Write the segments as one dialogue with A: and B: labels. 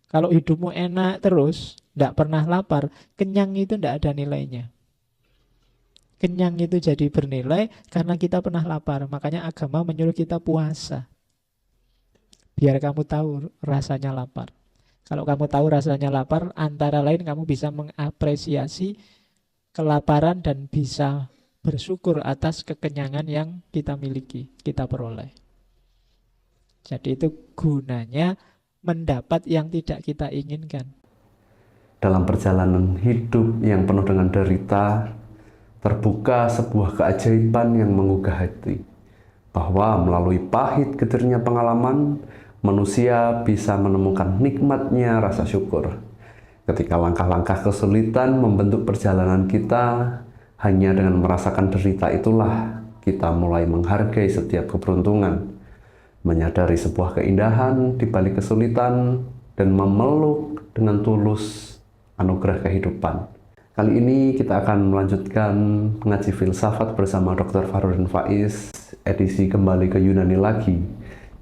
A: Kalau hidupmu enak terus, tidak pernah lapar, kenyang itu tidak ada nilainya. Kenyang itu jadi bernilai karena kita pernah lapar. Makanya agama menyuruh kita puasa. Biar kamu tahu rasanya lapar. Kalau kamu tahu rasanya lapar, antara lain kamu bisa mengapresiasi kelaparan dan bisa bersyukur atas kekenyangan yang kita miliki, kita peroleh. Jadi itu gunanya mendapat yang tidak kita inginkan.
B: Dalam perjalanan hidup yang penuh dengan derita, terbuka sebuah keajaiban yang menggugah hati, bahwa melalui pahit getirnya pengalaman, manusia bisa menemukan nikmatnya rasa syukur. Ketika langkah-langkah kesulitan membentuk perjalanan kita, hanya dengan merasakan derita itulah kita mulai menghargai setiap keberuntungan, menyadari sebuah keindahan di balik kesulitan, dan memeluk dengan tulus anugerah kehidupan. Kali ini kita akan melanjutkan mengaji filsafat bersama Dr. Farudin Faiz, edisi Kembali ke Yunani Lagi.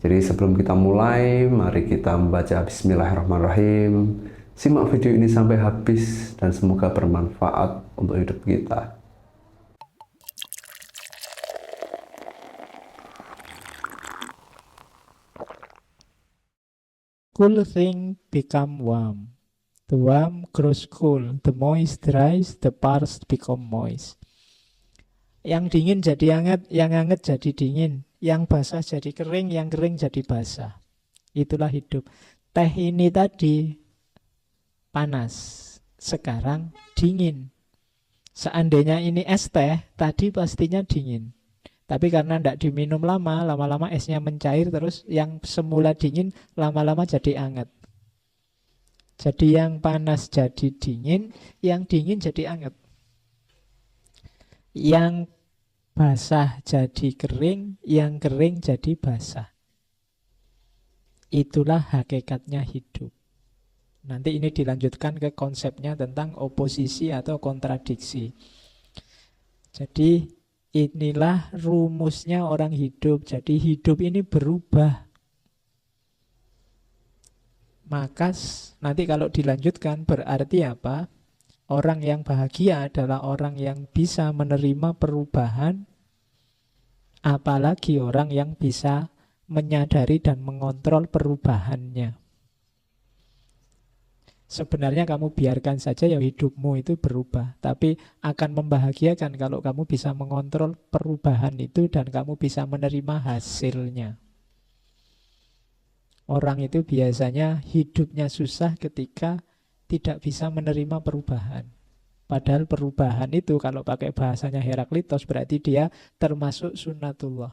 B: Jadi sebelum kita mulai, mari kita membaca Bismillahirrahmanirrahim. Simak video ini sampai habis dan semoga bermanfaat untuk hidup kita.
A: Cool thing become warm. The warm grows cool. The moist dries. The parched become moist. Yang dingin jadi hangat, yang hangat jadi dingin, yang basah jadi kering, yang kering jadi basah. Itulah hidup. Teh ini tadi panas, sekarang dingin. Seandainya ini es teh, tadi pastinya dingin. Tapi karena tidak diminum lama, lama-lama esnya mencair, terus yang semula dingin lama-lama jadi hangat. Jadi yang panas jadi dingin, yang dingin jadi hangat. Yang basah jadi kering, yang kering jadi basah. Itulah hakikatnya hidup. Nanti ini dilanjutkan ke konsepnya tentang oposisi atau kontradiksi. Jadi inilah rumusnya orang hidup. Jadi hidup ini berubah. Maka nanti kalau dilanjutkan berarti apa? Orang yang bahagia adalah orang yang bisa menerima perubahan, apalagi orang yang bisa menyadari dan mengontrol perubahannya. Sebenarnya kamu biarkan saja ya hidupmu itu berubah, tapi akan membahagiakan kalau kamu bisa mengontrol perubahan itu dan kamu bisa menerima hasilnya. Orang itu biasanya hidupnya susah ketika tidak bisa menerima perubahan. Padahal perubahan itu kalau pakai bahasanya Heraklitos berarti dia termasuk sunnatullah.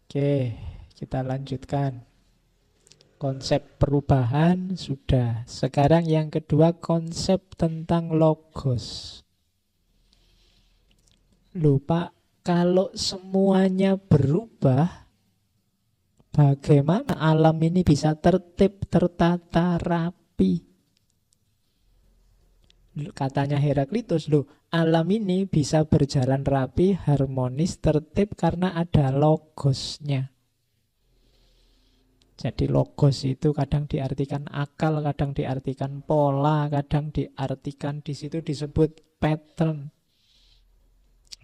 A: Oke, kita lanjutkan. Konsep perubahan sudah. Sekarang yang kedua konsep tentang logos. Lupa kalau semuanya berubah, bagaimana alam ini bisa tertib, tertata, rapi? Katanya Heraklitus, loh, alam ini bisa berjalan rapi, harmonis, tertib karena ada logosnya. Jadi logos itu kadang diartikan akal, kadang diartikan pola, kadang diartikan di situ disebut pattern,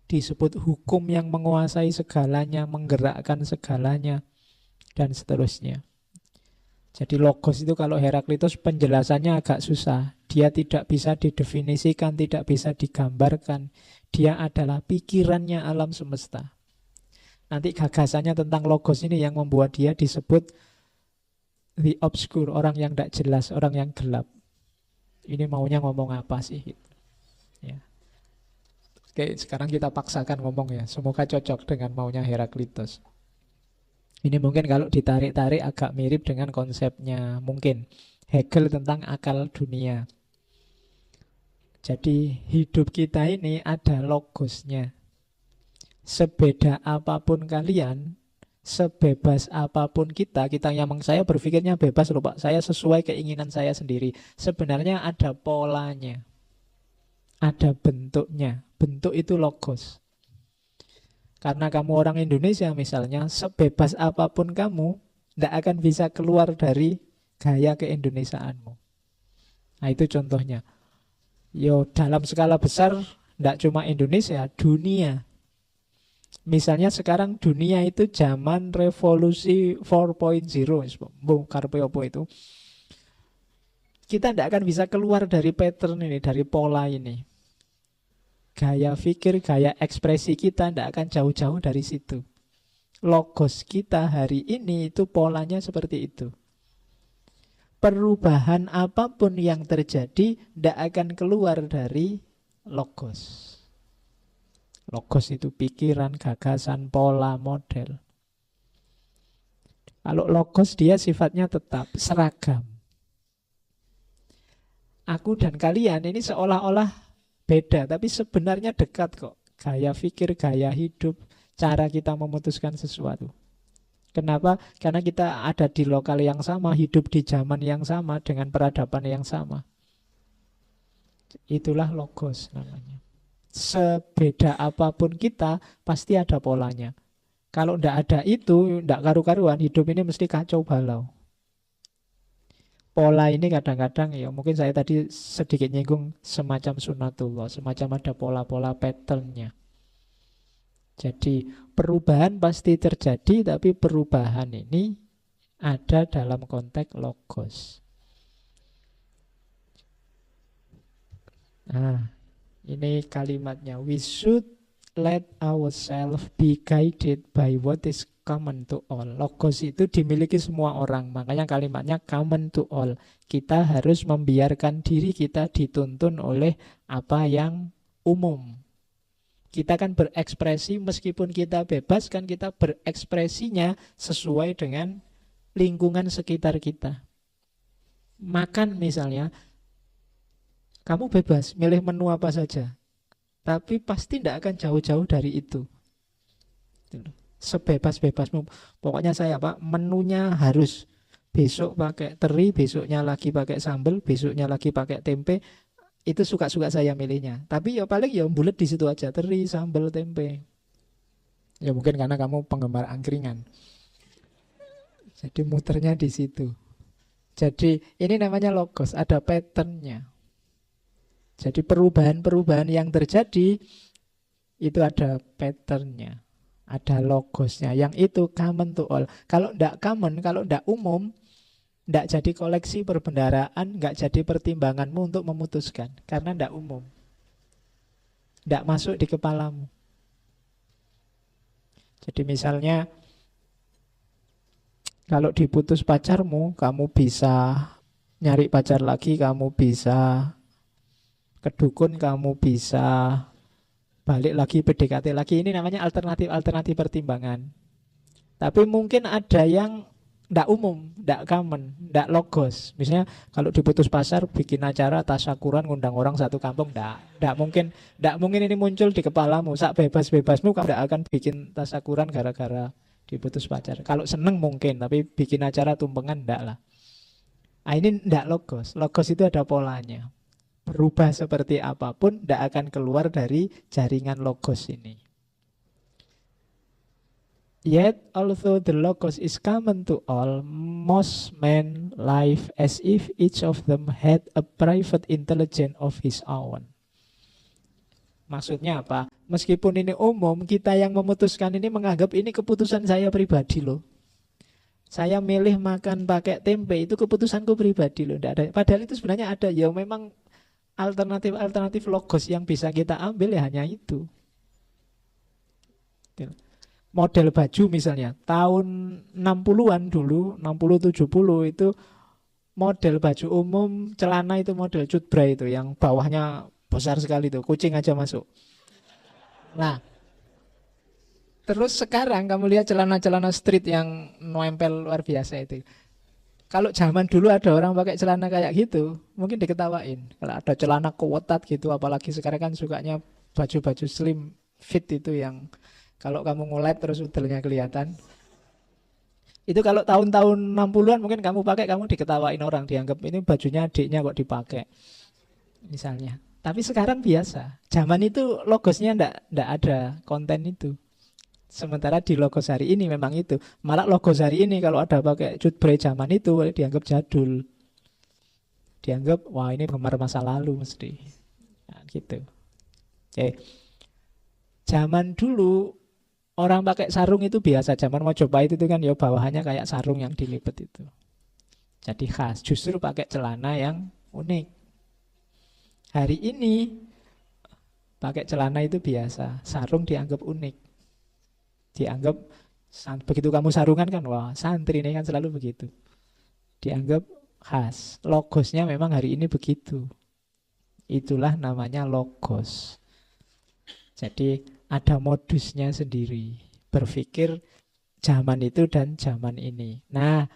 A: disebut hukum yang menguasai segalanya, menggerakkan segalanya, dan seterusnya. Jadi logos itu kalau Heraklitus penjelasannya agak susah. Dia tidak bisa didefinisikan, tidak bisa digambarkan. Dia adalah pikirannya alam semesta. Nanti gagasannya tentang logos ini yang membuat dia disebut the obscure, orang yang tidak jelas, orang yang gelap. Ini maunya ngomong apa sih? Ya. Oke, sekarang kita paksakan ngomong ya. Semoga cocok dengan maunya Heraklitus. Ini mungkin kalau ditarik-tarik agak mirip dengan konsepnya mungkin Hegel tentang akal dunia. Jadi hidup kita ini ada logosnya. Sebeda apapun kalian, sebebas apapun kita yang saya berpikirnya bebas loh Pak, saya sesuai keinginan saya sendiri. Sebenarnya ada polanya, ada bentuknya. Bentuk itu logos. Karena kamu orang Indonesia misalnya, sebebas apapun kamu, Nggak akan bisa keluar dari gaya keindonesiaanmu. Nah itu contohnya. Yo dalam skala besar, nggak cuma Indonesia, dunia. Misalnya sekarang dunia itu zaman revolusi 4.0, karpe apa itu. Kita tidak akan bisa keluar dari pattern ini, dari pola ini. Gaya pikir, gaya ekspresi kita tidak akan jauh-jauh dari situ. Logos kita hari ini itu polanya seperti itu. Perubahan apapun yang terjadi tidak akan keluar dari logos. Logos itu pikiran, gagasan, pola, model. Kalau logos dia sifatnya tetap seragam. Aku dan kalian ini seolah-olah beda, tapi sebenarnya dekat kok. Gaya pikir, gaya hidup, cara kita memutuskan sesuatu. Kenapa? Karena kita ada di lokal yang sama, hidup di zaman yang sama, dengan peradaban yang sama. Itulah logos namanya. Sebeda apapun kita, pasti ada polanya. Kalau tidak ada itu, tidak karu-karuan, hidup ini mesti kacau balau. Pola ini kadang-kadang, ya mungkin saya tadi sedikit nyinggung semacam sunatullah, semacam ada pola-pola patternnya. Jadi perubahan pasti terjadi, tapi perubahan ini ada dalam konteks logos. Nah, ini kalimatnya. We should let ourselves be guided by what is common to all. Logos itu dimiliki semua orang. Makanya kalimatnya common to all. Kita harus membiarkan diri kita dituntun oleh apa yang umum. Kita kan berekspresi, meskipun kita bebas, kan kita berekspresinya sesuai dengan lingkungan sekitar kita. Makan misalnya, kamu bebas milih menu apa saja, tapi pasti tidak akan jauh-jauh dari itu. Sebebas-bebasmu. Pokoknya saya Pak, menunya harus besok pakai teri, besoknya lagi pakai sambal, besoknya lagi pakai tempe. Itu suka-suka saya milihnya. Tapi ya paling ya bulet di situ aja, teri, sambal, tempe. Ya mungkin karena kamu penggemar angkringan. Jadi muternya di situ. Jadi ini namanya logos, ada patternnya. Jadi perubahan-perubahan yang terjadi itu ada patternnya, ada logosnya. Yang itu common to all. Kalau tidak common, kalau tidak umum, tidak jadi koleksi perbendaraan, nggak jadi pertimbanganmu untuk memutuskan. Karena tidak umum. Tidak masuk di kepalamu. Jadi misalnya, kalau diputus pacarmu, kamu bisa nyari pacar lagi, kamu bisa ke dukun, kamu bisa balik lagi, PDKT lagi. Ini namanya alternatif pertimbangan. Tapi mungkin ada yang tidak umum, tidak common, tidak logos. Misalnya kalau diputus pacar, bikin acara tasyakuran, ngundang orang satu kampung, tidak mungkin ini muncul di kepalamu. Sak bebas-bebasmu kamu tidak akan bikin tasyakuran gara-gara diputus pacar. Kalau seneng mungkin, tapi bikin acara tumpengan tidak lah. Nah, ini tidak logos. Logos itu ada polanya. Berubah seperti apapun tidak akan keluar dari jaringan logos ini. Yet, although the logos is common to all, most men live as if each of them had a private intelligence of his own. Maksudnya apa? Meskipun ini umum, kita yang memutuskan ini menganggap ini keputusan saya pribadi loh. Saya milih makan pakai tempe, itu keputusanku pribadi loh. Nggak ada. Padahal itu sebenarnya ada. Ya memang alternatif logos yang bisa kita ambil ya hanya itu. Model baju misalnya tahun 60-an dulu, 60-70 itu model baju umum, celana itu model cutbray itu yang bawahnya besar sekali itu, kucing aja masuk. Nah, terus sekarang kamu lihat celana-celana street yang nempel luar biasa itu. Kalau zaman dulu ada orang pakai celana kayak gitu, mungkin diketawain. Kalau ada celana kewetat gitu, apalagi sekarang kan sukanya baju-baju slim fit itu yang kalau kamu ngulek terus udelnya kelihatan. Itu kalau tahun-tahun 60-an mungkin kamu pakai, kamu diketawain orang, dianggap ini bajunya adiknya kok dipakai. Misalnya. Tapi sekarang biasa. Zaman itu logosnya ndak ada konten itu. Sementara di logos hari ini memang itu. Malah logos hari ini kalau ada pakai cutbray zaman itu dianggap jadul. Dianggap, wah ini penggemar masa lalu mesti. Nah, gitu. Oke. Zaman dulu orang pakai sarung itu biasa. Zaman Mojopahit itu kan ya bawahannya kayak sarung yang dilipet itu. Jadi khas. Justru pakai celana yang unik. Hari ini pakai celana itu biasa. Sarung dianggap unik. Dianggap, begitu kamu sarungan kan, wah santri ini kan selalu begitu. Dianggap khas. Logosnya memang hari ini begitu. Itulah namanya logos. Jadi ada modusnya sendiri. Berpikir zaman itu dan zaman ini. Nah,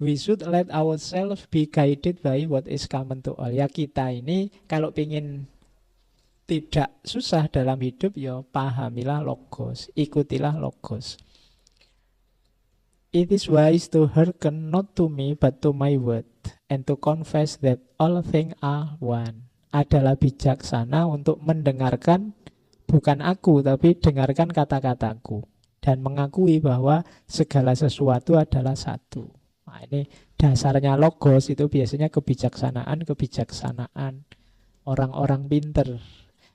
A: we should let ourselves be guided by what is common to all. Ya kita ini kalau ingin tidak susah dalam hidup, ya pahamilah logos. Ikutilah logos. It is wise to hearken not to me but to my word, and to confess that all things are one. Adalah bijaksana untuk mendengarkan bukan aku, tapi dengarkan kata-kataku, dan mengakui bahwa segala sesuatu adalah satu. Nah, ini dasarnya logos itu biasanya kebijaksanaan orang-orang pinter.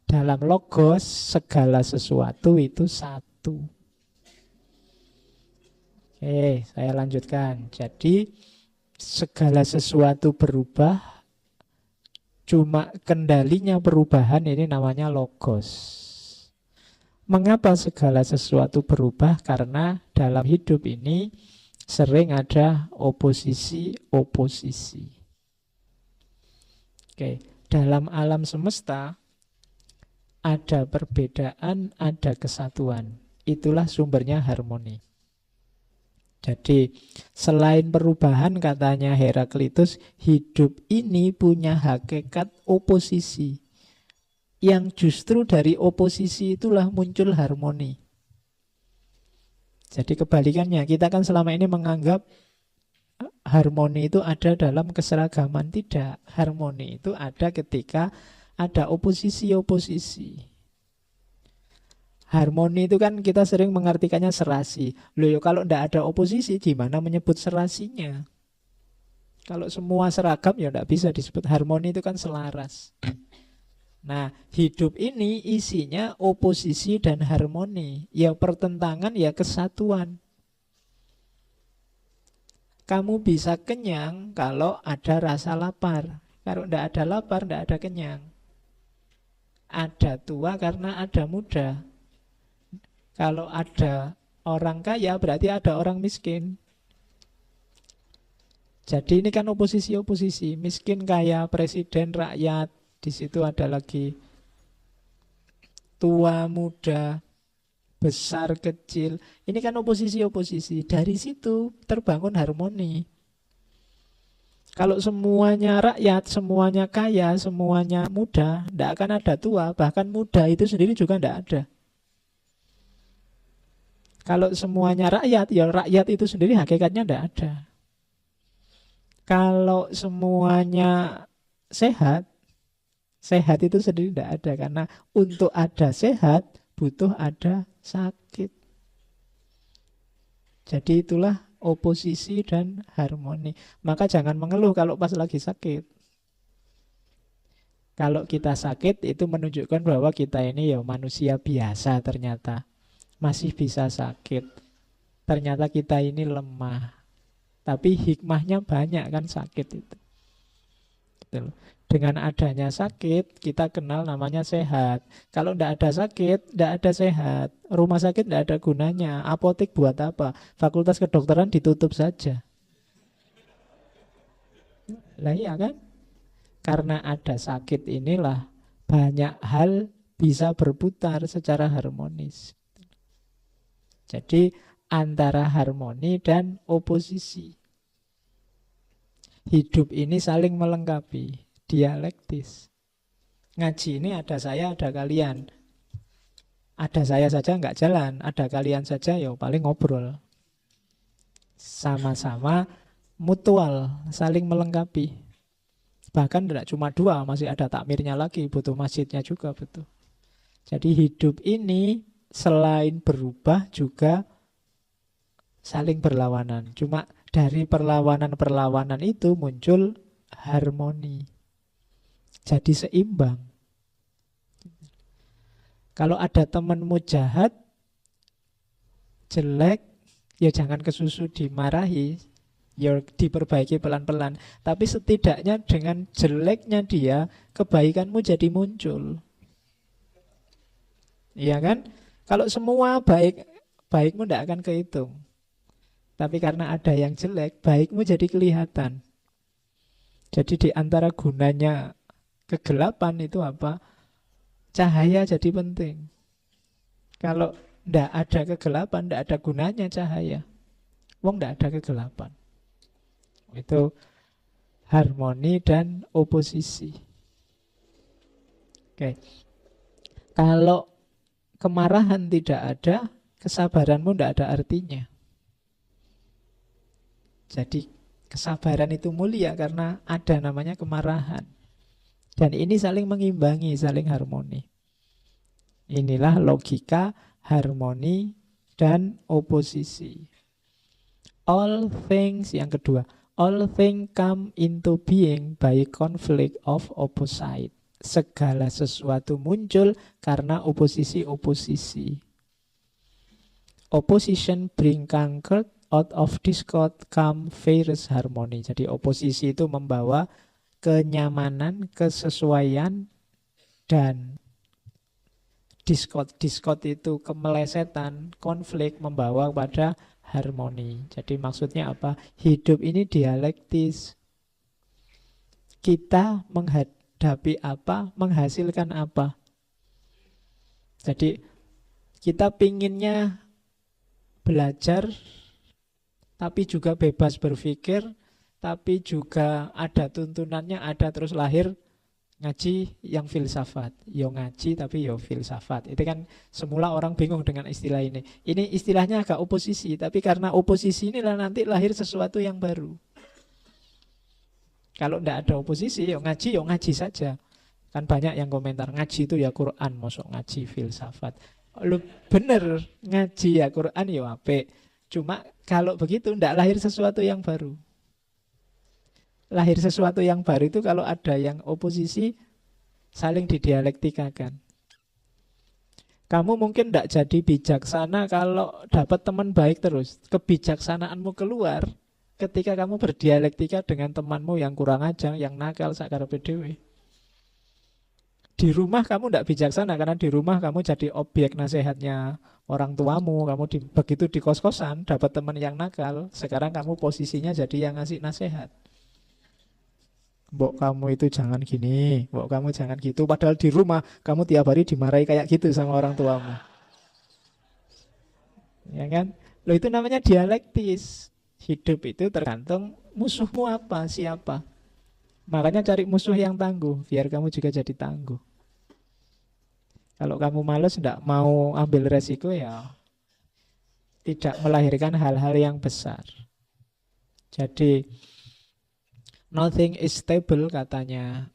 A: Dalam logos segala sesuatu itu satu. Oke, saya lanjutkan. Jadi segala sesuatu berubah, cuma kendalinya perubahan ini namanya logos. Mengapa segala sesuatu berubah? Karena dalam hidup ini sering ada oposisi-oposisi. Oke, dalam alam semesta ada perbedaan, ada kesatuan. Itulah sumbernya harmoni. Jadi selain perubahan, katanya Heraklitus, hidup ini punya hakikat oposisi. Yang justru dari oposisi itulah muncul harmoni. Jadi kebalikannya, kita kan selama ini menganggap harmoni itu ada dalam keseragaman. Tidak, harmoni itu ada ketika ada oposisi-oposisi. Harmoni itu kan kita sering mengartikannya serasi. Loh, kalau tidak ada oposisi, gimana menyebut serasinya? Kalau semua seragam, ya tidak bisa disebut harmoni, itu kan selaras. Nah, hidup ini isinya oposisi dan harmoni. Ya pertentangan, ya kesatuan. Kamu bisa kenyang kalau ada rasa lapar. Kalau tidak ada lapar, tidak ada kenyang. Ada tua karena ada muda. Kalau ada orang kaya berarti ada orang miskin. Jadi ini kan oposisi-oposisi. Miskin, kaya, presiden, rakyat. Di situ ada lagi tua, muda, besar, kecil. Ini kan oposisi-oposisi. Dari situ terbangun harmoni. Kalau semuanya rakyat, semuanya kaya, semuanya muda, tidak akan ada tua. Bahkan muda itu sendiri juga tidak ada. Kalau semuanya rakyat, ya rakyat itu sendiri hakikatnya tidak ada. Kalau semuanya sehat, sehat itu sendiri tidak ada. Karena untuk ada sehat, butuh ada sakit. Jadi itulah oposisi dan harmoni. Maka jangan mengeluh kalau pas lagi sakit. Kalau kita sakit, itu menunjukkan bahwa kita ini ya manusia biasa ternyata. Masih bisa sakit. Ternyata kita ini lemah. Tapi hikmahnya banyak kan sakit itu. Betul. Dengan adanya sakit, kita kenal namanya sehat. Kalau tidak ada sakit, tidak ada sehat. Rumah sakit tidak ada gunanya. Apotek buat apa? Fakultas kedokteran ditutup saja. Lah iya kan? Karena ada sakit inilah banyak hal bisa berputar secara harmonis. Jadi antara harmoni dan oposisi. Hidup ini saling melengkapi, dialektis. Ngaji ini ada saya, ada kalian. Ada saya saja nggak jalan, ada kalian saja ya paling ngobrol. Sama-sama mutual, saling melengkapi. Bahkan tidak cuma dua, masih ada takmirnya lagi, butuh masjidnya juga betul. Jadi hidup ini selain berubah juga saling berlawanan. Cuma dari perlawanan-perlawanan itu muncul harmoni. Jadi seimbang. Kalau ada temanmu jahat, jelek, ya jangan kesusu dimarahi, ya diperbaiki pelan-pelan. Tapi setidaknya dengan jeleknya dia, kebaikanmu jadi muncul. Iya kan? Kalau semua baik, baikmu tidak akan kehitung. Tapi karena ada yang jelek, baikmu jadi kelihatan. Jadi di antara gunanya kegelapan itu apa? Cahaya jadi penting. Kalau tidak ada kegelapan, tidak ada gunanya cahaya. Wong tidak ada kegelapan. Itu harmoni dan oposisi. Oke. Kalau kemarahan tidak ada, kesabaranmu tidak ada artinya. Jadi kesabaran itu mulia karena ada namanya kemarahan. Dan ini saling mengimbangi, saling harmoni. Inilah logika harmoni dan oposisi. All things, yang kedua, all things come into being by conflict of opposite. Segala sesuatu muncul karena oposisi-oposisi. Opposition bring concord, out of discord come various harmony. Jadi oposisi itu membawa kenyamanan, kesesuaian, dan discord. Discord itu kemelesetan, konflik membawa pada harmoni. Jadi maksudnya apa? Hidup ini dialektis. Kita menghadapi apa, menghasilkan apa. Jadi kita pinginnya belajar, tapi juga bebas berpikir, tapi juga ada tuntunannya, ada terus lahir ngaji yang filsafat. Yo ngaji tapi yo filsafat. Itu kan semula orang bingung dengan istilah ini. Ini istilahnya agak oposisi, tapi karena oposisi inilah nanti lahir sesuatu yang baru. Kalau tidak ada oposisi, yo ngaji saja. Kan banyak yang komentar, ngaji itu ya Quran, mosok ngaji filsafat. Lu bener, ngaji ya Quran yo apik. Cuma kalau begitu tidak lahir sesuatu yang baru. Lahir sesuatu yang baru itu kalau ada yang oposisi, saling didialektikakan. Kamu mungkin tidak jadi bijaksana kalau dapat teman baik terus. Kebijaksanaanmu keluar ketika kamu berdialektika dengan temanmu yang kurang ajar, yang nakal, sakarepe dhewe. Di rumah kamu tidak bijaksana karena di rumah kamu jadi objek nasihatnya orang tuamu. Begitu di kos-kosan dapat teman yang nakal, sekarang kamu posisinya jadi yang ngasih nasihat. Mbok kamu itu jangan gini, mbok kamu jangan gitu. Padahal di rumah kamu tiap hari dimarahi kayak gitu sama orang tuamu. Ya kan? Loh, itu namanya dialektis. Hidup itu tergantung musuhmu apa, siapa. Makanya cari musuh yang tangguh, biar kamu juga jadi tangguh. Kalau kamu malas tidak mau ambil resiko, ya tidak melahirkan hal-hal yang besar. Jadi nothing is stable, katanya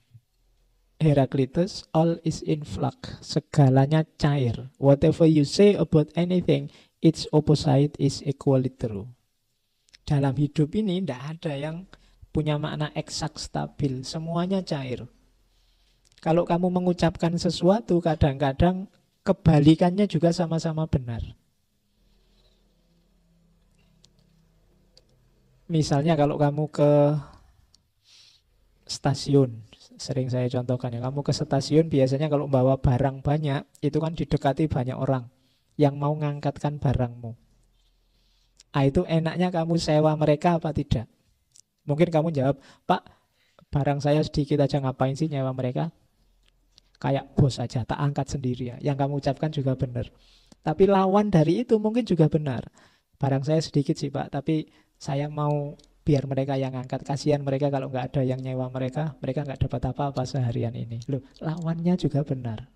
A: Heraclitus, all is in flux. Segalanya cair. Whatever you say about anything, its opposite is equally true. Dalam hidup ini tidak ada yang punya makna eksak stabil. Semuanya cair. Kalau kamu mengucapkan sesuatu, kadang-kadang kebalikannya juga sama-sama benar. Misalnya kalau kamu ke stasiun, sering saya contohkan ya, kamu ke stasiun biasanya kalau bawa barang banyak, itu kan didekati banyak orang yang mau ngangkatkan barangmu. Itu enaknya kamu sewa mereka apa tidak? Mungkin kamu jawab, Pak, barang saya sedikit aja, ngapain sih nyewa mereka? Kayak bos aja, tak angkat sendiri ya. Yang kamu ucapkan juga benar. Tapi lawan dari itu mungkin juga benar. Barang saya sedikit sih Pak, tapi saya mau biar mereka yang angkat. Kasihan mereka kalau nggak ada yang nyewa mereka nggak dapat apa-apa seharian ini. Loh, lawannya juga benar.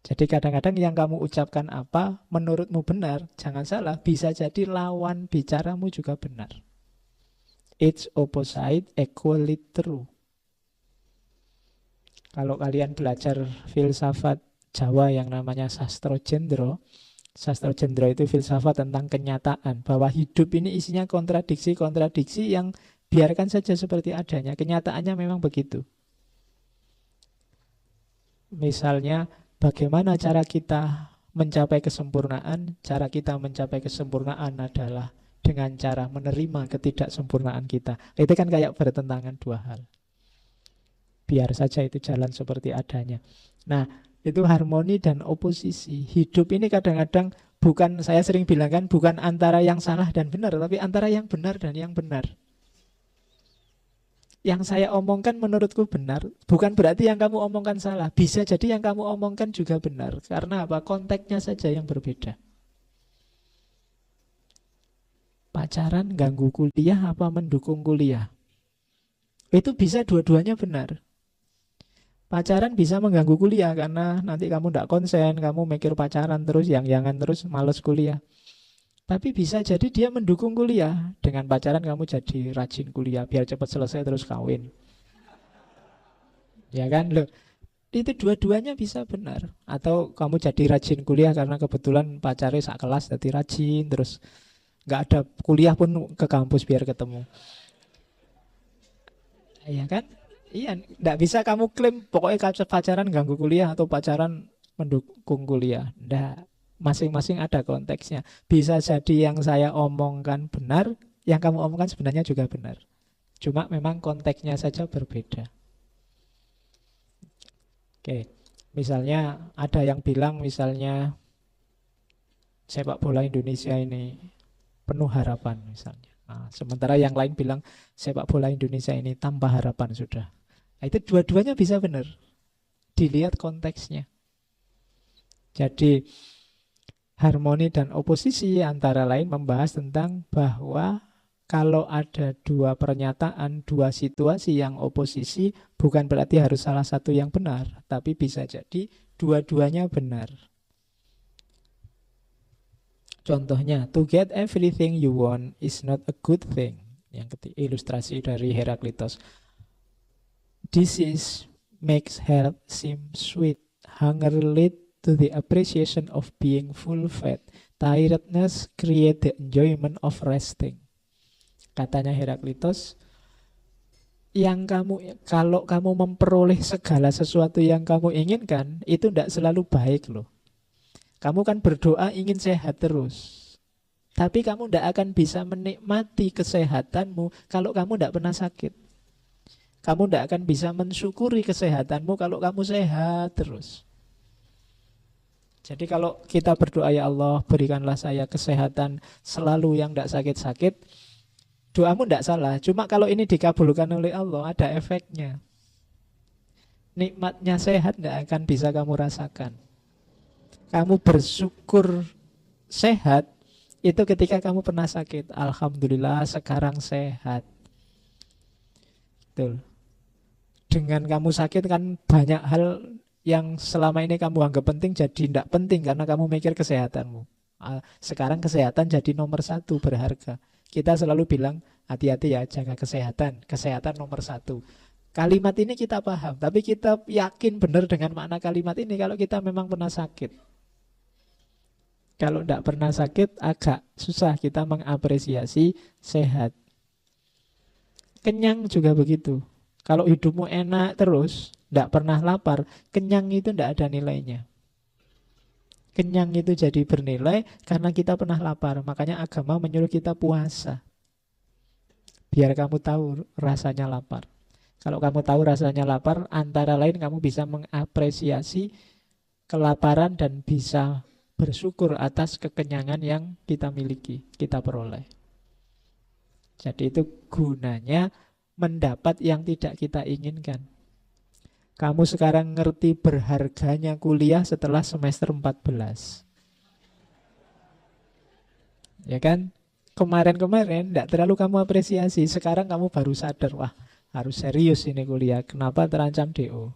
A: Jadi kadang-kadang yang kamu ucapkan apa menurutmu benar, jangan salah, bisa jadi lawan bicaramu juga benar. Its opposite equally true. Kalau kalian belajar filsafat Jawa yang namanya Sastro Jendro. Sastro Jendro itu filsafat tentang kenyataan, bahwa hidup ini isinya kontradiksi-kontradiksi yang biarkan saja seperti adanya. Kenyataannya memang begitu. Misalnya, bagaimana cara kita mencapai kesempurnaan? Cara kita mencapai kesempurnaan adalah dengan cara menerima ketidaksempurnaan kita. Itu kan kayak bertentangan dua hal. Biar saja itu jalan seperti adanya. Nah, itu harmoni dan oposisi. Hidup ini kadang-kadang bukan, saya sering bilang kan, bukan antara yang salah dan benar, tapi antara yang benar dan yang benar. Yang saya omongkan menurutku benar, bukan berarti yang kamu omongkan salah. Bisa jadi yang kamu omongkan juga benar. Karena apa? Konteksnya saja yang berbeda. Pacaran ganggu kuliah apa mendukung kuliah? Itu bisa dua-duanya benar. Pacaran bisa mengganggu kuliah karena nanti kamu tidak konsen, kamu mikir pacaran terus, yang-yangan terus, males kuliah. Tapi bisa jadi dia mendukung kuliah. Dengan pacaran kamu jadi rajin kuliah, biar cepat selesai terus kawin. Ya kan? Loh, itu dua-duanya bisa benar. Atau kamu jadi rajin kuliah karena kebetulan pacarnya sak kelas jadi rajin, terus nggak ada kuliah pun ke kampus biar ketemu. Iya kan? Iya, nggak bisa kamu klaim pokoknya pacaran ganggu kuliah atau pacaran mendukung kuliah. Nggak. Masing-masing ada konteksnya. Bisa jadi yang saya omongkan benar, yang kamu omongkan sebenarnya juga benar. Cuma memang konteksnya saja berbeda. Oke, misalnya ada yang bilang misalnya sepak bola Indonesia ini penuh harapan misalnya. Nah, sementara yang lain bilang sepak bola Indonesia ini tanpa harapan sudah. Nah, itu dua-duanya bisa benar. Dilihat konteksnya. Jadi harmoni dan oposisi antara lain membahas tentang bahwa kalau ada dua pernyataan, dua situasi yang oposisi, bukan berarti harus salah satu yang benar, tapi bisa jadi dua-duanya benar. Contohnya, to get everything you want is not a good thing. Yang ketiga, ilustrasi dari Heraklitos. Disease makes health seem sweet. Hunger lead to the appreciation of being full-fed. Tiredness create the enjoyment of resting. Katanya Heraklitos, kalau kamu memperoleh segala sesuatu yang kamu inginkan, itu tidak selalu baik loh. Kamu kan berdoa ingin sehat terus. Tapi kamu tidak akan bisa menikmati kesehatanmu kalau kamu tidak pernah sakit. Kamu tidak akan bisa mensyukuri kesehatanmu kalau kamu sehat terus. Jadi kalau kita berdoa, ya Allah berikanlah saya kesehatan selalu yang tidak sakit-sakit, doamu tidak salah. Cuma kalau ini dikabulkan oleh Allah ada efeknya. Nikmatnya sehat tidak akan bisa kamu rasakan. Kamu bersyukur sehat itu ketika kamu pernah sakit. Alhamdulillah sekarang sehat. Betul. Dengan kamu sakit kan banyak hal yang selama ini kamu anggap penting jadi tidak penting karena kamu mikir kesehatanmu. Sekarang kesehatan jadi nomor satu, berharga. Kita selalu bilang hati-hati ya, jaga kesehatan. Kesehatan nomor satu. Kalimat ini kita paham, tapi kita yakin benar dengan makna kalimat ini kalau kita memang pernah sakit. Kalau tidak pernah sakit agak susah kita mengapresiasi sehat. Kenyang juga begitu. Kalau hidupmu enak terus, tidak pernah lapar, kenyang itu tidak ada nilainya. Kenyang itu jadi bernilai karena kita pernah lapar. Makanya agama menyuruh kita puasa. Biar kamu tahu rasanya lapar. Kalau kamu tahu rasanya lapar, antara lain kamu bisa mengapresiasi kelaparan dan bisa bersyukur atas kekenyangan yang kita miliki, kita peroleh. Jadi itu gunanya mendapat yang tidak kita inginkan. Kamu sekarang ngerti berharganya kuliah setelah semester 14. Ya kan? Kemarin-kemarin tidak terlalu kamu apresiasi. Sekarang kamu baru sadar, wah harus serius ini kuliah. Kenapa terancam DO?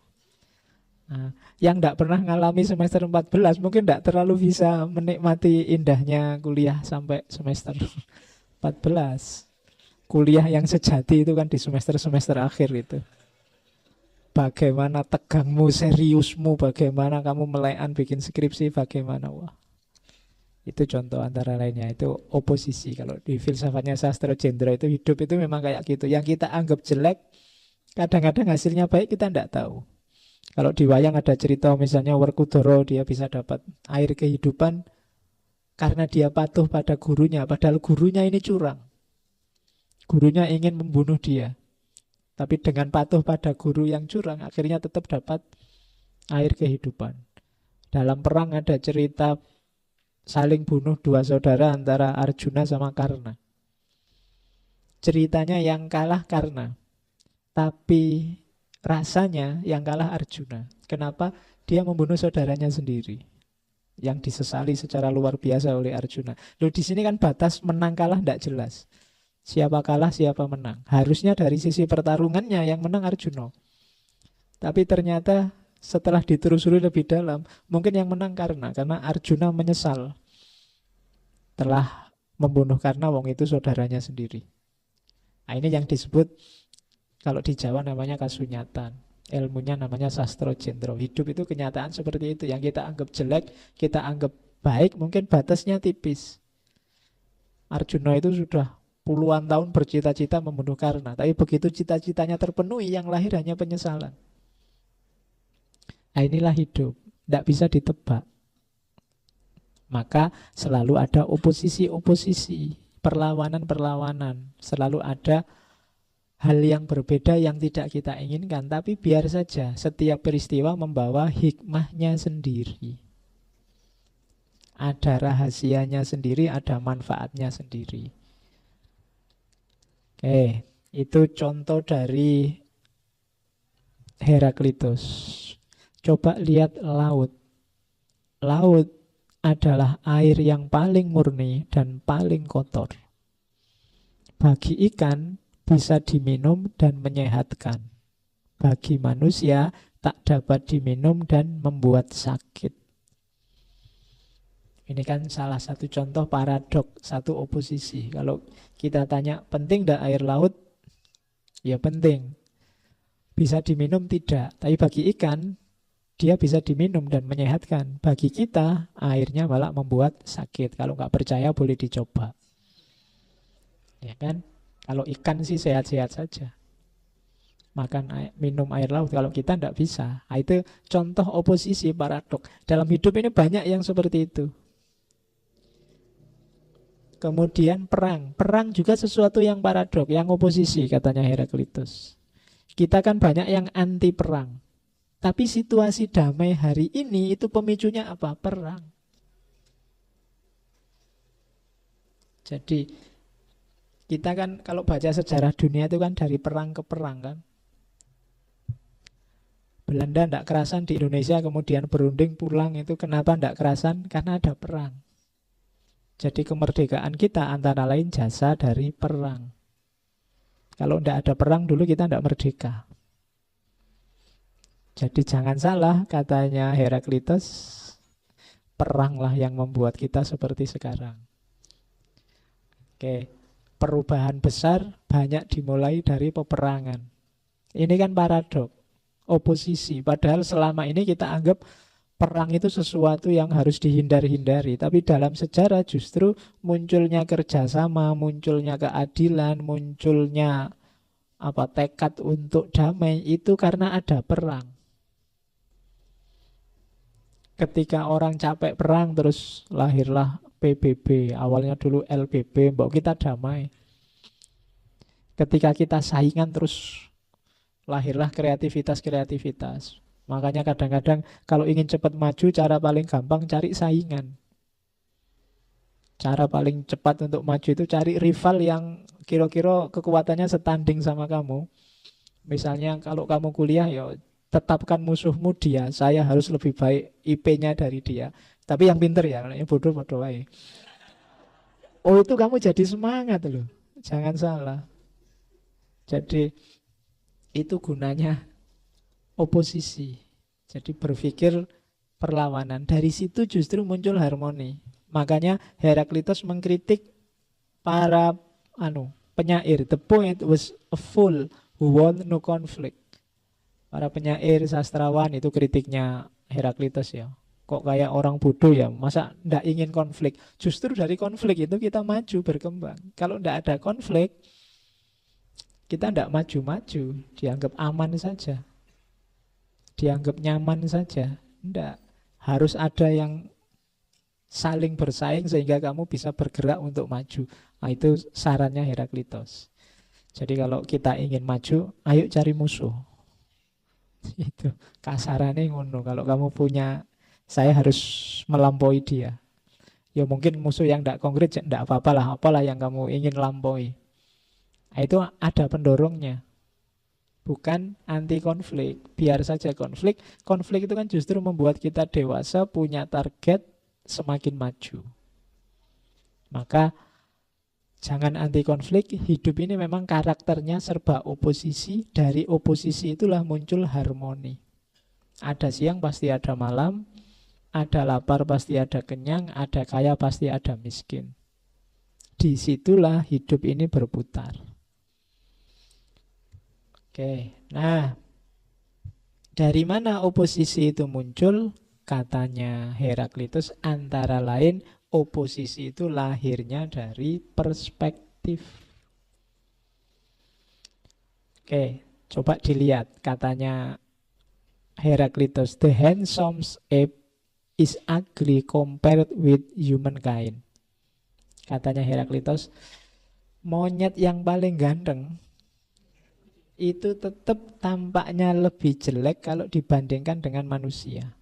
A: Nah, yang tidak pernah ngalami semester 14 mungkin tidak terlalu bisa menikmati indahnya kuliah sampai semester 14. Kuliah yang sejati itu kan di semester-semester akhir itu. bagaimana tegangmu, seriusmu, bagaimana kamu melekan bikin skripsi, bagaimana. Wah, itu contoh antara lainnya. Itu oposisi. Kalau di filsafatnya Sastro Jendra itu hidup itu memang kayak gitu. Yang kita anggap jelek, kadang-kadang hasilnya baik kita tidak tahu. Kalau di wayang ada cerita misalnya Werkudara, dia bisa dapat air kehidupan karena dia patuh pada gurunya. Padahal gurunya ini curang. Gurunya ingin membunuh dia. Tapi dengan patuh pada guru yang curang, akhirnya tetap dapat air kehidupan. Dalam perang ada cerita saling bunuh dua saudara antara Arjuna sama Karna. Ceritanya yang kalah Karna, tapi rasanya yang kalah Arjuna. Kenapa? Dia membunuh saudaranya sendiri, yang disesali secara luar biasa oleh Arjuna. Loh, di sini kan batas menang kalah tidak jelas. Siapa kalah, siapa menang. Harusnya dari sisi pertarungannya yang menang Arjuna. Tapi ternyata setelah ditelusuri lebih dalam, mungkin yang menang karena Arjuna menyesal telah membunuh karena wong itu saudaranya sendiri. Nah, ini yang disebut kalau di Jawa namanya kasunyatan. Ilmunya namanya Sastro Jendra. Hidup itu kenyataan seperti itu. Yang kita anggap jelek, kita anggap baik, mungkin batasnya tipis. Arjuna itu sudah puluhan tahun bercita-cita membunuh Karna, tapi begitu cita-citanya terpenuhi, yang lahir hanya penyesalan. Nah, inilah hidup, tidak bisa ditebak. Maka selalu ada oposisi-oposisi, perlawanan-perlawanan. Selalu ada hal yang berbeda yang tidak kita inginkan, tapi biar saja setiap peristiwa membawa hikmahnya sendiri. Ada rahasianya sendiri, ada manfaatnya sendiri. Oke, itu contoh dari Heraklitus. Coba lihat laut. Laut adalah air yang paling murni dan paling kotor. Bagi ikan bisa diminum dan menyehatkan. Bagi manusia tak dapat diminum dan membuat sakit. Ini kan salah satu contoh paradok, satu oposisi. Kalau kita tanya penting tidak air laut? Ya penting. Bisa diminum tidak. Tapi bagi ikan, dia bisa diminum dan menyehatkan. Bagi kita, airnya malah membuat sakit. Kalau nggak percaya boleh dicoba. Ya kan? Kalau ikan sih sehat-sehat saja. Minum air laut. Kalau kita tidak bisa. Nah, itu contoh oposisi paradok. Dalam hidup ini banyak yang seperti itu. Kemudian perang. Perang juga sesuatu yang paradok, yang oposisi katanya Heraklitus. Kita kan banyak yang anti perang. Tapi situasi damai hari ini itu pemicunya apa? Perang. Jadi kita kan kalau baca sejarah dunia itu kan dari perang ke perang kan. Belanda tidak kerasan di Indonesia kemudian berunding pulang, itu kenapa tidak kerasan? Karena ada perang. Jadi kemerdekaan kita antara lain jasa dari perang. Kalau tidak ada perang dulu kita tidak merdeka. Jadi jangan salah katanya Heraklitus, peranglah yang membuat kita seperti sekarang. Oke, perubahan besar banyak dimulai dari peperangan. Ini kan paradok, oposisi. Padahal selama ini kita anggap perang itu sesuatu yang harus dihindari-hindari. Tapi dalam sejarah justru munculnya kerjasama, munculnya keadilan, munculnya tekad untuk damai itu karena ada perang. Ketika orang capek perang terus lahirlah PBB. Awalnya dulu LBB, mbok kita damai. Ketika kita saingan terus lahirlah kreativitas-kreativitas. Makanya kadang-kadang kalau ingin cepat maju, cara paling gampang cari saingan. Cara paling cepat untuk maju itu cari rival yang kira-kira kekuatannya setanding sama kamu. Misalnya kalau kamu kuliah, ya tetapkan musuhmu dia. Saya harus lebih baik IP-nya dari dia. Tapi yang pinter ya, yang bodoh-bodoh aja. Oh, itu kamu jadi semangat loh. Jangan salah. Jadi itu gunanya oposisi. Jadi berpikir perlawanan. Dari situ justru muncul harmoni. Makanya Heraklitus mengkritik para penyair. The poet was a fool who want no conflict. Para penyair, sastrawan itu kritiknya Heraklitus ya. Kok kayak orang bodoh ya, masa ndak ingin konflik? Justru dari konflik itu kita maju, berkembang. Kalau ndak ada konflik, kita ndak maju-maju, dianggap aman saja, dianggap nyaman saja. Ndak, harus ada yang saling bersaing sehingga kamu bisa bergerak untuk maju. Nah, itu sarannya Heraklitus. Jadi kalau kita ingin maju, ayo cari musuh. Itu kasarannya ngono. Kalau kamu punya, saya harus melampaui dia. Ya mungkin musuh yang tidak konkret, tidak apa-apa lah, apalah yang kamu ingin lampaui. Nah, itu ada pendorongnya. Bukan anti konflik, biar saja konflik. Konflik itu kan justru membuat kita dewasa, punya target, semakin maju. Maka jangan anti konflik. Hidup ini memang karakternya serba oposisi. Dari oposisi itulah muncul harmoni. Ada siang pasti ada malam, ada lapar pasti ada kenyang, ada kaya pasti ada miskin. Disitulah hidup ini berputar. Oke, nah dari mana oposisi itu muncul? Katanya Heraklitus antara lain oposisi itu lahirnya dari perspektif. Oke, coba dilihat katanya Heraklitus, the handsome ape is ugly compared with humankind. Katanya Heraklitus, monyet yang paling ganteng itu tetap tampaknya lebih jelek kalau dibandingkan dengan manusia.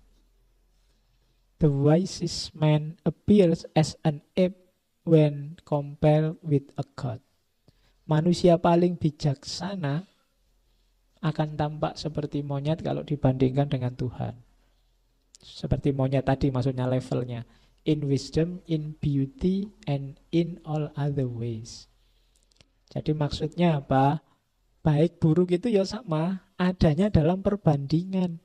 A: The wisest man appears as an ape when compared with a god. Manusia paling bijaksana akan tampak seperti monyet kalau dibandingkan dengan Tuhan. Seperti monyet tadi maksudnya levelnya. In wisdom, in beauty, and in all other ways. Jadi maksudnya apa? Baik buruk itu ya sama, adanya dalam perbandingan.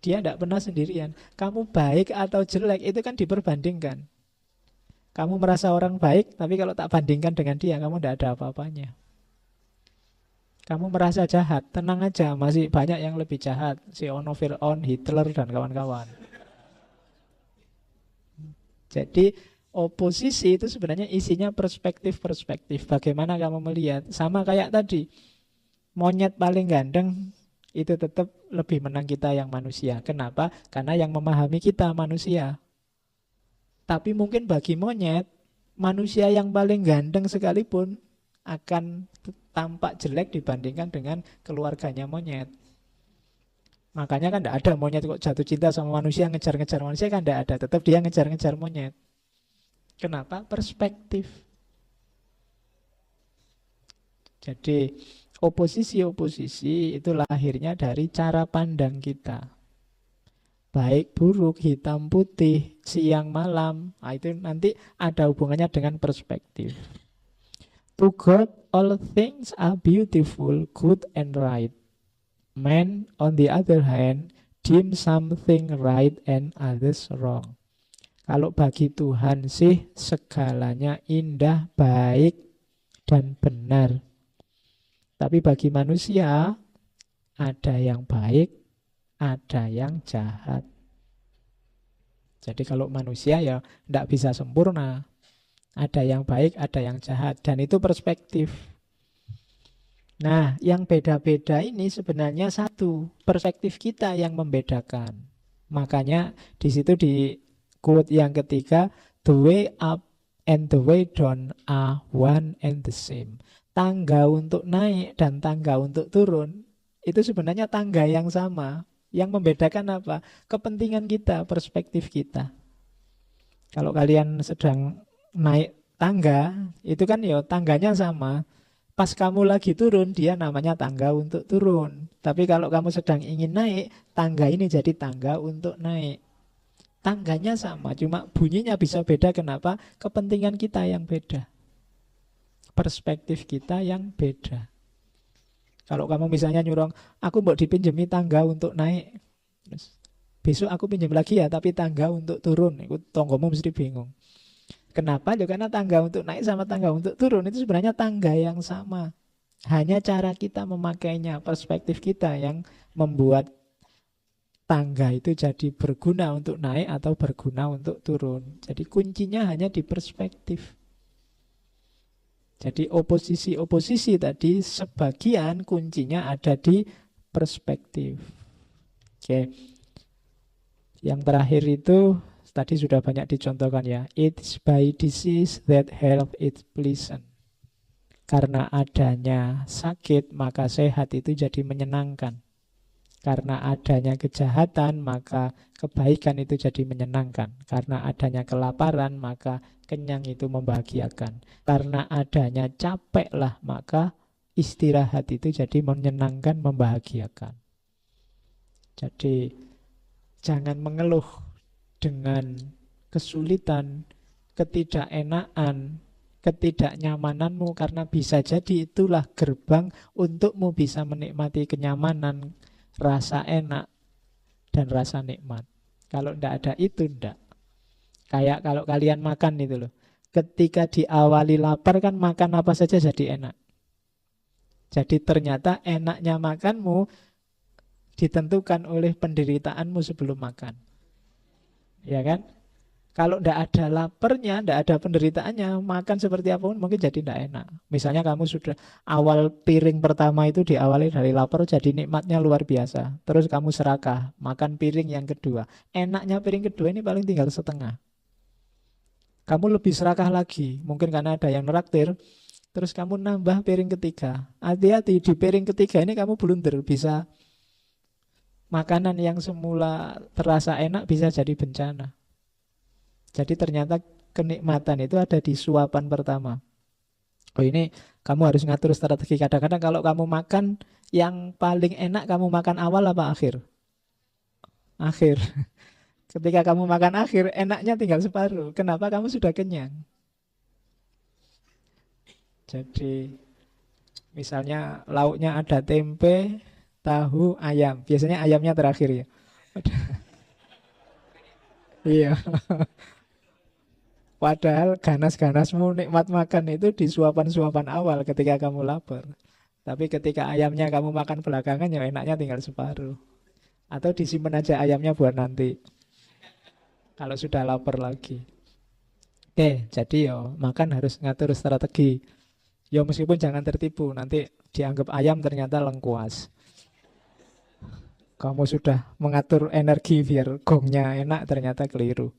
A: Dia tidak pernah sendirian. Kamu baik atau jelek itu kan diperbandingkan. Kamu merasa orang baik, tapi kalau tak bandingkan dengan dia, kamu tidak ada apa-apanya. Kamu merasa jahat, tenang aja, masih banyak yang lebih jahat. Si Ono, Fir'aun, Hitler, dan kawan-kawan. Jadi oposisi itu sebenarnya isinya perspektif-perspektif. Bagaimana kamu melihat? Sama kayak tadi, monyet paling ganteng itu tetap lebih menang kita yang manusia. Kenapa? Karena yang memahami kita manusia. Tapi mungkin bagi monyet, manusia yang paling ganteng sekalipun akan tampak jelek dibandingkan dengan keluarganya monyet. Makanya kan tidak ada monyet kok jatuh cinta sama manusia, ngejar-ngejar manusia, kan tidak ada. Tetap dia ngejar-ngejar monyet. Kenapa? Perspektif. Jadi oposisi-oposisi itu lahirnya dari cara pandang kita. Baik, buruk, hitam, putih, siang, malam. Nah, itu nanti ada hubungannya dengan perspektif. To God, all things are beautiful, good and right. Man, on the other hand, deem something right and others wrong. Kalau bagi Tuhan sih segalanya indah, baik, dan benar. Tapi bagi manusia ada yang baik, ada yang jahat. Jadi kalau manusia ya tidak bisa sempurna. Ada yang baik, ada yang jahat. Dan itu perspektif. Nah, yang beda-beda ini sebenarnya satu. Perspektif kita yang membedakan. Makanya di situ di quote yang ketiga, the way up and the way down are one and the same. Tangga untuk naik dan tangga untuk turun itu sebenarnya tangga yang sama. Yang membedakan apa? Kepentingan kita, perspektif kita. Kalau kalian sedang naik tangga, itu kan ya tangganya sama. Pas kamu lagi turun, dia namanya tangga untuk turun. Tapi kalau kamu sedang ingin naik, tangga ini jadi tangga untuk naik. Tangganya sama, cuma bunyinya bisa beda. Kenapa? Kepentingan kita yang beda. Perspektif kita yang beda. Kalau kamu misalnya nyuruh, aku mau dipinjemi tangga untuk naik. Besok aku pinjam lagi ya, tapi tangga untuk turun. Itu tonggomu mesti bingung. Kenapa? Ya karena tangga untuk naik sama tangga untuk turun itu sebenarnya tangga yang sama. Hanya cara kita memakainya, perspektif kita yang membuat tangga itu jadi berguna untuk naik atau berguna untuk turun. Jadi kuncinya hanya di perspektif. Jadi oposisi-oposisi tadi sebagian kuncinya ada di perspektif. Oke. Yang terakhir itu tadi sudah banyak dicontohkan ya. It's by disease that health is pleasant. Karena adanya sakit, maka sehat itu jadi menyenangkan. Karena adanya kejahatan, maka kebaikan itu jadi menyenangkan. Karena adanya kelaparan, maka kenyang itu membahagiakan. Karena adanya capek lah, maka istirahat itu jadi menyenangkan, membahagiakan. Jadi jangan mengeluh dengan kesulitan, ketidakenaan, ketidaknyamananmu, karena bisa jadi itulah gerbang untukmu bisa menikmati kenyamanan, rasa enak, dan rasa nikmat. Kalau ndak ada itu, ndak. Kayak kalau kalian makan itu loh. Ketika diawali lapar kan makan apa saja jadi enak. Jadi ternyata enaknya makanmu ditentukan oleh penderitaanmu sebelum makan. Ya kan? Kalau ndak ada laparnya, ndak ada penderitaannya, makan seperti apapun mungkin jadi ndak enak. Misalnya kamu sudah awal piring pertama itu diawali dari lapar, jadi nikmatnya luar biasa. Terus kamu serakah, makan piring yang kedua. Enaknya piring kedua ini paling tinggal setengah. Kamu lebih serakah lagi, mungkin karena ada yang neraktir. Terus kamu nambah piring ketiga. Hati-hati, di piring ketiga ini kamu blunder, bisa makanan yang semula terasa enak bisa jadi bencana. Jadi ternyata kenikmatan itu ada di suapan pertama. Oh ini kamu harus ngatur strategi. Kadang-kadang kalau kamu makan yang paling enak, kamu makan awal apa akhir? Akhir. Ketika kamu makan akhir, enaknya tinggal separuh. Kenapa? Kamu sudah kenyang. Jadi misalnya lauknya ada tempe, tahu, ayam. Biasanya ayamnya terakhir ya. Iya. Padahal ganas-ganasmu nikmat makan itu di suapan-suapan awal ketika kamu lapar. Tapi ketika ayamnya kamu makan belakangan ya enaknya tinggal separuh. Atau disimpan aja ayamnya buat nanti. Kalau sudah lapar lagi. Oke, jadi yo makan harus ngatur strategi. Yo meskipun jangan tertipu, nanti dianggap ayam ternyata lengkuas. Kamu sudah mengatur energi biar gongnya enak ternyata keliru.